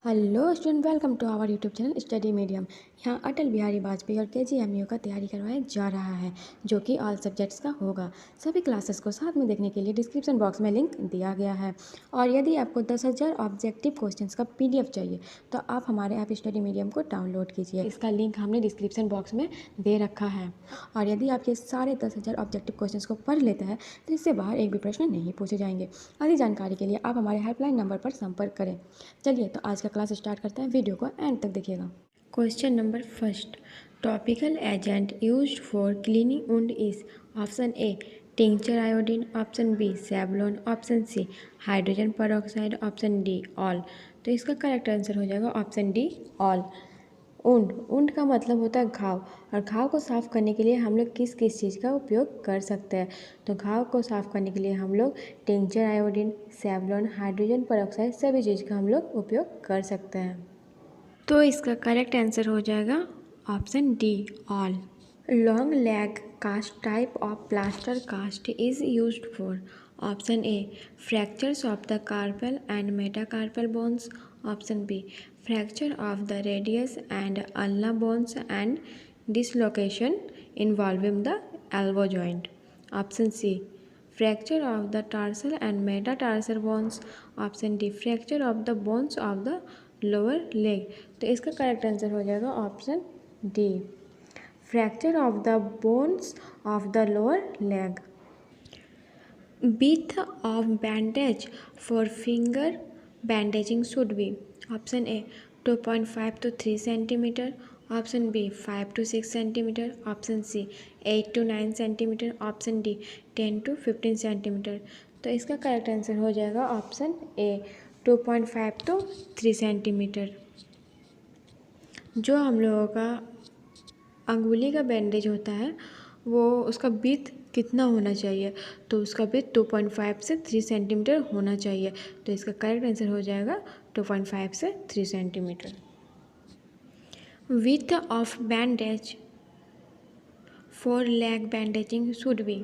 Hello student, welcome to our YouTube channel Study Medium. यहाँ अटल बिहारी वाजपेयी और KGMU का तैयारी करवाया जा रहा है, जो कि ऑल सब्जेक्ट्स का होगा। सभी क्लासेस को साथ में देखने के लिए डिस्क्रिप्शन बॉक्स में लिंक दिया गया है। और यदि आपको 10,000 ऑब्जेक्टिव क्वेश्चंस का PDF चाहिए तो आप हमारे ऐप स्टडी मीडियम को डाउनलोड कीजिए। इसका लिंक हमने डिस्क्रिप्शन बॉक्स में दे रखा है। और यदि आप ये सारे 10,000 ऑब्जेक्टिव क्वेश्चंस को पढ़ लेते हैं तो इससे बाहर एक भी प्रश्न नहीं पूछे जाएंगे। अधिक जानकारी के लिए आप हमारे हेल्पलाइन नंबर पर संपर्क करें। चलिए तो आज का क्लास स्टार्ट करते हैं। वीडियो को एंड तक देखिएगा। Question number first, topical agent used for cleaning wound is option A tincture iodine, option B Savlon, option C hydrogen peroxide, option D all. तो इसका करेक्ट आंसर हो जाएगा ऑप्शन डी ऑल। ऊंड का मतलब होता है घाव, और घाव को साफ़ करने के लिए हम लोग किस किस चीज़ का उपयोग कर सकते हैं। तो घाव को साफ़ करने के लिए हम लोग tincture iodine, Savlon, hydrogen peroxide सभी चीज़ का हम लोग उपयोग कर सकते हैं। तो इसका करेक्ट आंसर हो जाएगा option D all. Long leg cast type of plaster cast is used for option A fractures of the carpal and metacarpal bones, option B fracture of the radius and ulnar bones and dislocation involving the elbow joint, option C fracture of the tarsal and metatarsal bones, option D fracture of the bones of the lower leg। तो इसका correct answer हो जाएगा option D fracture of the bones of the lower leg. Width of bandage for finger bandaging should be option A 2.5 to 3 centimeter, option B 5 to 6 centimeter, option C 8 to 9 centimeter, option D 10 to 15 centimeter। तो इसका correct answer हो जाएगा option A 2.5 to 3 centimetre. जो हम लोगों का अंगुली का बैंडेज होता है वो उसका विड्थ कितना होना चाहिए, तो उसका विड्थ 2.5 से 3 सेंटीमीटर होना चाहिए। तो इसका करेक्ट आंसर हो जाएगा 2.5 से 3 centimetre. Width of bandage for leg bandaging should be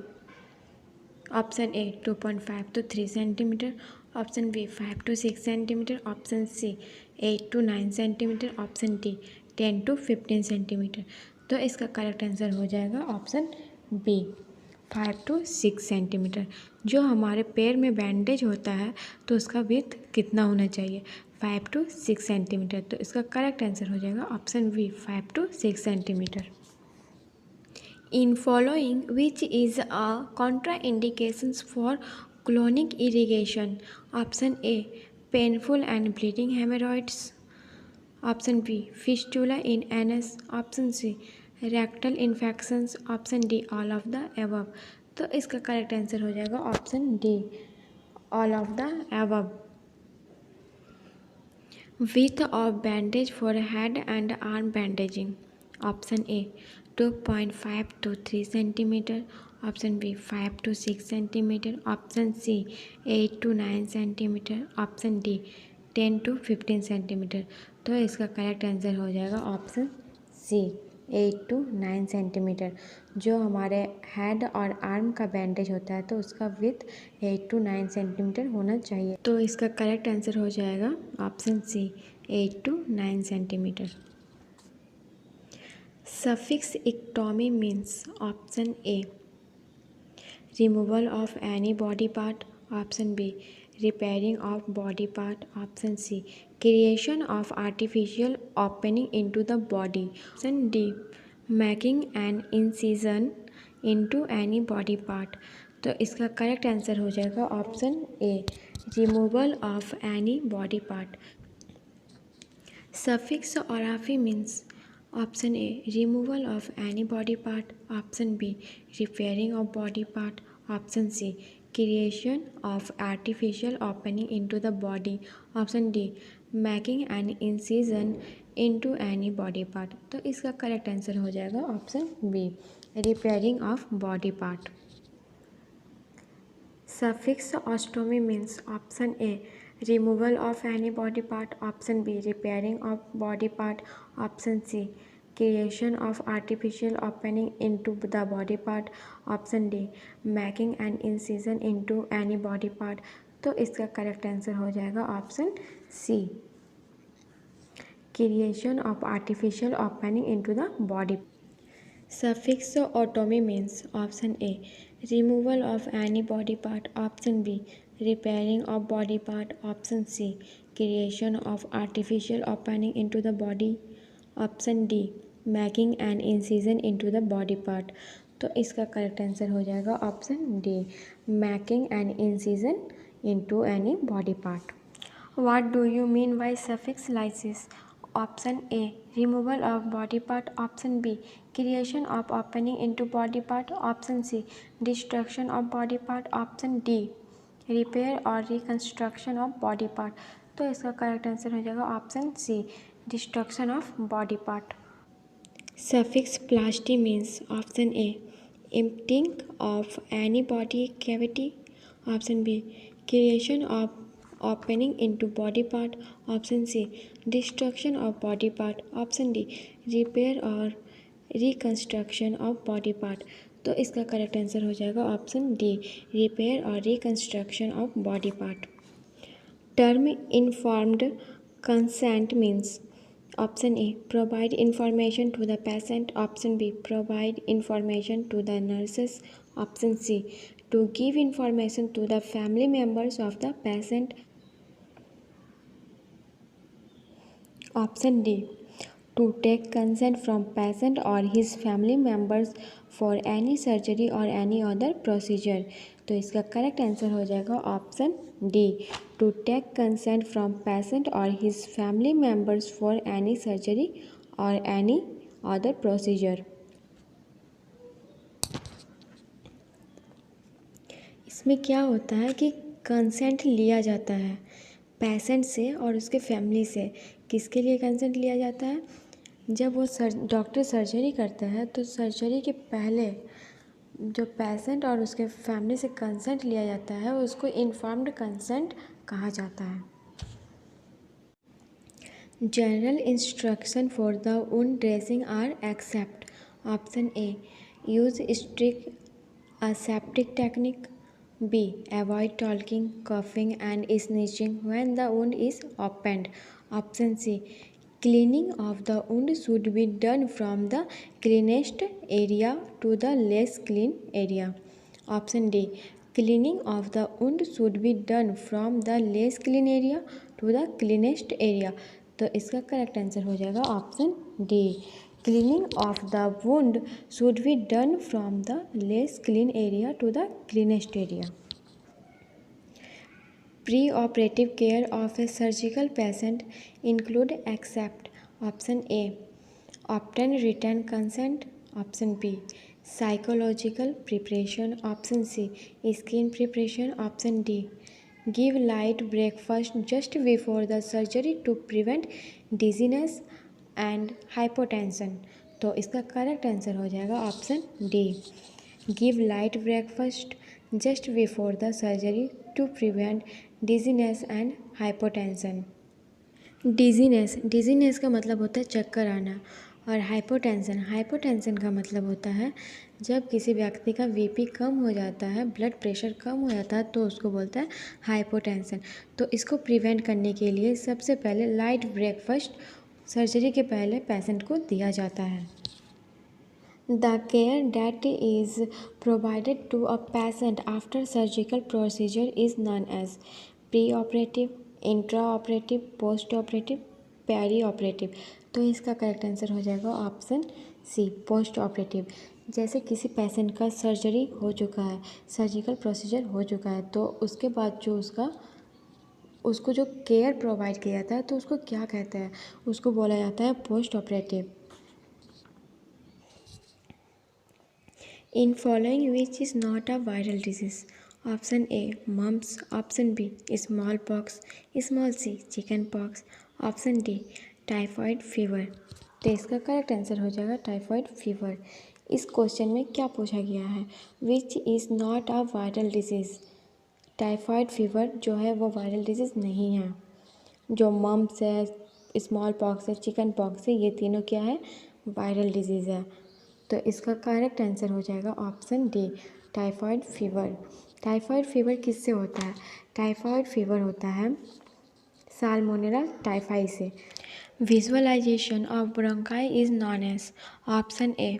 option A 2.5 to 3 centimetre, option B 5 to 6 centimetre, option C 8 to 9 centimetre, option D 10 to 15 centimetre. तो इसका करेक्ट आंसर हो जाएगा ऑप्शन बी 5 to 6 सेंटीमीटर। जो हमारे पैर में bandage होता है तो उसका विड्थ कितना होना चाहिए, 5 to 6 सेंटीमीटर। तो इसका करेक्ट आंसर हो जाएगा option B 5 to 6 centimetre. In following which is a contraindications for colonic irrigation, option A painful and bleeding hemorrhoids, option B fistula in anus, option C rectal infections, option D all of the above। तो इसका correct answer हो जाएगा option D all of the above। Width of bandage for head and arm bandaging, option A 2.5 to 3 centimeter, option B 5 to 6 centimeter, option C 8 to 9 centimeter, option D 10 to 15 centimetre. तो इसका correct answer हो जाएगा option C 8 to 9 centimetre. जो हमारे head और arm का bandage होता है तो उसका विड्थ 8 to 9 सेंटीमीटर होना चाहिए। तो इसका करेक्ट आंसर हो जाएगा option C 8 to 9 centimetre. Suffix ectomy means option A removal of any body part, option B repairing of body part, option C creation of artificial opening into the body, option D making an incision into any body part। तो इसका correct answer हो जाएगा option A removal of any body part. Suffix orrhaphy means option A removal of any body part, option B repairing of body part, option C creation of artificial opening into the body, option D making an incision into any body part। तो इसका correct answer हो जाएगा option B repairing of body part. Suffix ostomy means option A removal of any body part, option B repairing of body part, option C creation of artificial opening into the body part, option D making an incision into any body part। तो इसका correct answer हो जाएगा option C creation of artificial opening into the body. Suffix otomy means option A, removal of any body part, option B, repairing of body part, option C, creation of artificial opening into the body, option D, making an incision into the body part. तो इसका correct answer हो जाएगा option D, making an incision into any body part. What do you mean by suffix lysis? Option A, removal of body part. Option B, creation of opening into body part. Option C, destruction of body part. Option D, repair or reconstruction of body part. तो इसका correct answer हो जाएगा option C, destruction of body part. Suffix plasty means option A, emptying of any body cavity. Option B, creation of opening into body part. Option C, destruction of body part. Option D, repair or reconstruction of body part. तो इसका correct answer हो जाएगा option D, repair और reconstruction of body part. Term informed consent means option A, provide information to the patient. Option B, provide information to the nurses. Option C, to give information to the family members of the patient. Option D, to take consent from patient or his family members for any surgery or any other procedure. तो इसका correct answer हो जाएगा option D, to take consent from patient or his family members for any surgery or any other procedure. इसमें क्या होता है कि consent लिया जाता है पेशेंट से और उसके फैमिली से. किसके लिए कंसेंट लिया जाता है? जब वो डॉक्टर सर्जरी करता है तो सर्जरी के पहले जो पेशेंट और उसके फैमिली से कंसेंट लिया जाता है उसको इन्फॉर्म्ड कंसेंट कहा जाता है. General instruction for the wound dressing are except. Option A, use strict aseptic technique. B, avoid talking, coughing and sneezing when the wound is opened. Option C, cleaning of the wound should be done from the cleanest area to the less clean area. Option D, cleaning of the wound should be done from the less clean area to the cleanest area. तो इसका correct answer हो जाएगा option D, cleaning of the wound should be done from the less clean area to the cleanest area. Pre-operative care of a surgical patient include except. Option A, obtain written consent. Option B, psychological preparation. Option C, skin preparation. Option D, give light breakfast just before the surgery to prevent dizziness and hypotension. तो इसका correct answer हो जाएगा option D, give light breakfast just before the surgery to prevent dizziness and hypotension. Dizziness का मतलब होता है चक्कर आना और हाइपोटेंशन का मतलब होता है जब किसी व्यक्ति का बीपी कम हो जाता है, ब्लड प्रेशर कम हो जाता है तो उसको बोलता है हाइपोटेंशन. तो इसको प्रिवेंट करने के लिए सबसे पहले लाइट ब्रेकफास्ट सर्जरी के पहले पेशेंट को दिया जाता है. The care that is provided to a patient after surgical procedure is known as preoperative, intraoperative, postoperative, perioperative. तो इसका करेक्ट आंसर हो जाएगा ऑप्शन सी, पोस्ट ऑपरेटिव. जैसे किसी पेशेंट का सर्जरी हो चुका है, सर्जिकल प्रोसीजर हो चुका है, तो उसके बाद जो उसको जो केयर प्रोवाइड किया जाता है तो उसको क्या कहते हैं? उसको बोला जाता है postoperative. In following which is not a viral disease. Option A, mumps. Option B, smallpox. Small C, chickenpox. Option D, typhoid fever. तो इसका करेक्ट आंसर हो जाएगा टाइफाइड फीवर. इस क्वेश्चन में क्या पूछा गया है? विच is not a viral disease. Typhoid fever जो है वो वायरल डिजीज़ नहीं है. जो मम्प्स है, स्मॉल पॉक्स है, चिकन पॉक्स है, ये तीनों क्या है? वायरल डिजीज़ है. तो इसका करेक्ट आंसर हो जाएगा option D, typhoid fever. Typhoid fever किससे होता है? टाइफाइड फीवर होता है salmonella typhi. Visualization of bronchi is known as option A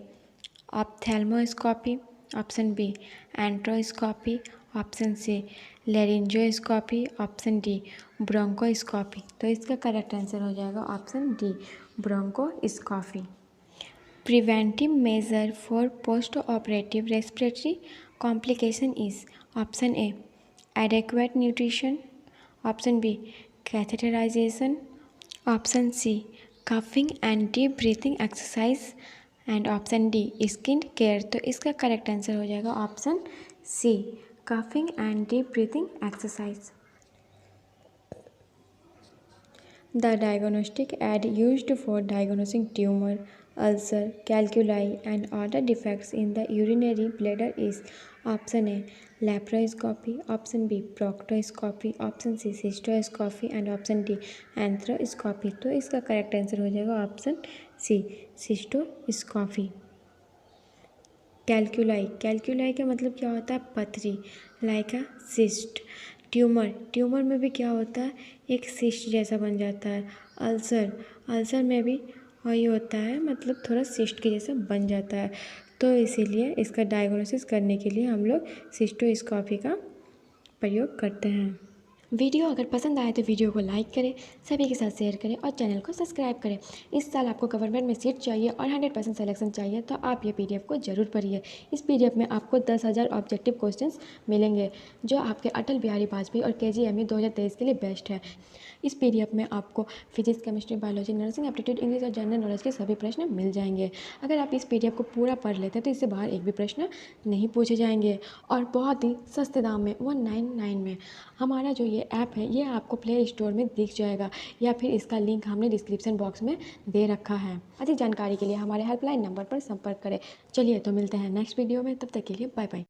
ophthalmoscopy, option B enteroscopy, option C laryngoscopy, option D bronchoscopy. तो इसका करेक्ट आंसर हो जाएगा option D bronchoscopy. Preventive measure for post operative respiratory complication is option A adequate nutrition, option B catheterization, option C coughing and deep breathing exercise and option D skin care. तो इसका correct answer हो जाएगा option C coughing and deep breathing exercise. The diagnostic aid used for diagnosing tumor, ulcer, calculi and other defects in the urinary bladder is option A laparoscopy, option B proctoscopy, option C cystoscopy and option D arthroscopy। तो इसका correct answer हो जाएगा option सी cystoscopy. Calculi, calculi का मतलब क्या होता है? पथरी, like a cyst. Tumour, tumour में भी क्या होता है? एक सिस्ट जैसा बन जाता है। अल्सर, अल्सर में भी वही होता है, मतलब थोड़ा सिस्ट के जैसा बन जाता है। तो इसीलिए इसका डायग्नोसिस करने के लिए हम लोग सिस्टोस्कोपी का प्रयोग करते हैं। वीडियो अगर पसंद आए तो वीडियो को लाइक करें, सभी के साथ शेयर करें और चैनल को सब्सक्राइब करें। इस साल आपको गवर्नमेंट में सीट चाहिए और 100% सिलेक्शन चाहिए तो आप ये पीडीएफ को ज़रूर पढ़िए। इस पीडीएफ में आपको 10,000 ऑब्जेक्टिव क्वेश्चंस मिलेंगे जो आपके अटल बिहारी वाजपेयी और केजीएमयू 2023 के लिए बेस्ट है। इस पीडीएफ में आपको physics, chemistry, biology, nursing, aptitude, English और जनरल नॉलेज के सभी प्रश्न मिल जाएंगे। अगर आप इस पीडीएफ को पूरा पढ़ लेते हैं तो इससे बाहर एक भी प्रश्न नहीं पूछे जाएंगे और बहुत ही सस्ते दाम में 199 में। हमारा जो ये ऐप है ये आपको प्ले स्टोर में दिख जाएगा या फिर इसका लिंक हमने डिस्क्रिप्शन बॉक्स में दे रखा है। अधिक जानकारी के लिए हमारे हेल्पलाइन नंबर पर संपर्क करें। चलिए तो मिलते हैं नेक्स्ट वीडियो में, तब तक के लिए बाय बाय।